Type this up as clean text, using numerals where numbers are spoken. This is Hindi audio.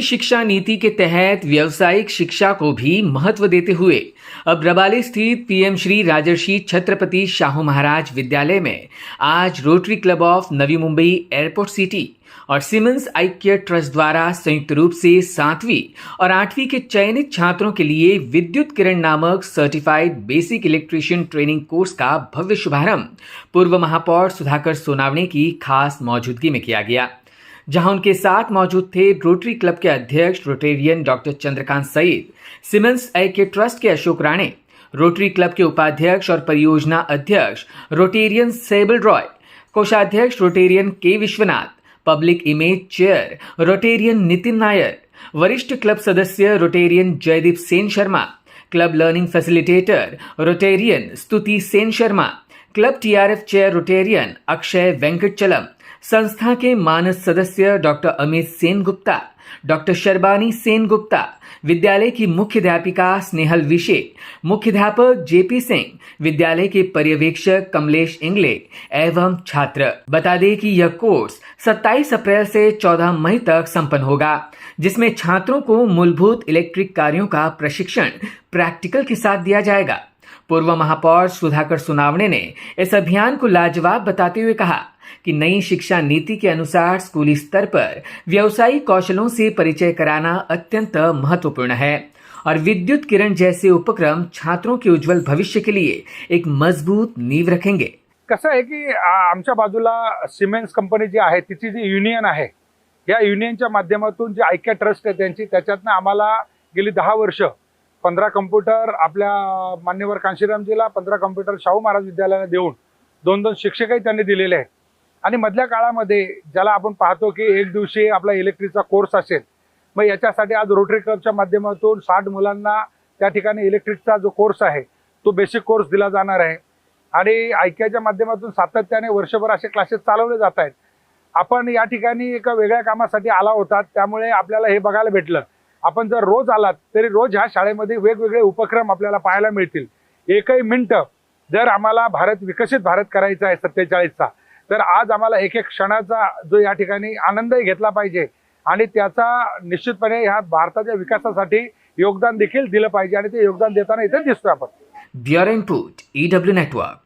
शिक्षा नीति के तहत व्यावसायिक शिक्षा को भी महत्व देते हुए अब रबाली स्थित पीएम श्री राजर्षि छत्रपति शाहू महाराज विद्यालय में आज rotary club of Navi Mumbai airport city और सीमेंस आई केयर ट्रस्ट द्वारा संयुक्त रूप से 7वीं और 8वीं के चयनित छात्रों के लिए विद्युत किरण नामक certified basic electrician training course का भव्य शुभारंभ पूर्व महापौर सुधाकर सोनावणे की खास मौजूदगी में किया गया, जहां उनके साथ मौजूद थे रोटरी क्लब के अध्यक्ष Rotarian doctor Chandrakant Sayeed, Siemens eye care trust के अशोक राणे, रोटरी क्लब के उपाध्यक्ष और परियोजना अध्यक्ष रोटेरियन सेबल रॉय, कोषाध्यक्ष Rotarian K Vishwanath, public image chair Rotarian Nitin Nair, वरिष्ठ क्लब सदस्य Rotarian Jaideep Sen Sharma, club learning facilitator Rotarian Stuti Sen Sharma, club TRF chair Rotarian Akshay Venkatachalam, संस्था के मानस सदस्य डॉक्टर अमित सेन गुप्ता, डॉक्टर शर्बानी सेन गुप्ता, विद्यालय की मुख्याध्यापिका स्नेहल विशे, मुख्याध्यापक जेपी सिंह, विद्यालय के पर्यवेक्षक कमलेश इंगले एवं छात्र। बता दें कि यह कोर्स 27 अप्रैल से 14 मई तक संपन्न होगा, जिसमें छात्रों को मूलभूत इलेक्ट्रिक कार्यों का प्रशिक्षण प्रैक्टिकल के साथ दिया जाएगा। पूर्व महापौर सुधाकर सोनावणे ने इस अभियान को लाजवाब बताते हुए कहा कि नई शिक्षा नीति के अनुसार स्कूली स्तर पर व्यावसायिक कौशलों से परिचय कराना अत्यंत महत्वपूर्ण है और विद्युत किरण जैसे उपक्रम छात्रों के उज्जवल भविष्य के लिए एक मजबूत नींव रखेंगे। कसं आहे की आमच्या बाजूला सिमेंस कंपनी जी आहे तिची जी युनियन आहे, या युनियनच्या माध्यमातून जे आय केअर ट्रस्ट आहे त्यांची, त्याच्यातनं आम्हाला गेली 10 वर्ष 15 कम्प्युटर आपल्या मान्यवर कांशीरामजीला, 15 कम्प्युटर शाहू महाराज विद्यालयाला देऊन 2-2 शिक्षकही त्यांनी दिलेले आहेत। आणि मधल्या काळामध्ये ज्याला आपण पाहतो की एक दिवशी आपला इलेक्ट्रिकचा कोर्स असेल, मग याच्यासाठी आज रोटरी क्लबच्या माध्यमातून 60 मुलांना त्या ठिकाणी इलेक्ट्रिकचा जो कोर्स आहे तो बेसिक कोर्स दिला जाणार आहे आणि आयकेच्या माध्यमातून सातत्याने वर्षभर असे क्लासेस चालवले जात आहेत। आपण या ठिकाणी एका वेगळ्या कामासाठी आला होता, त्यामुळे आपल्याला हे बघायला भेटलं। आपण जर रोज आलात तरी रोज ह्या शाळेमध्ये वेगवेगळे उपक्रम आपल्याला पाहायला मिळतील। एकही मिनिट जर आम्हाला विकसित भारत करायचा आहे 47चा, तर आज आम्हाला एक एक क्षणाचा जो या ठिकाणी आनंदही घेतला पाहिजे आणि त्याचा निश्चितपणे ह्या भारताच्या विकासासाठी योगदान देखील दिलं पाहिजे आणि ते योगदान देताना इथे दिसतोय आपण। Bureau input EW network.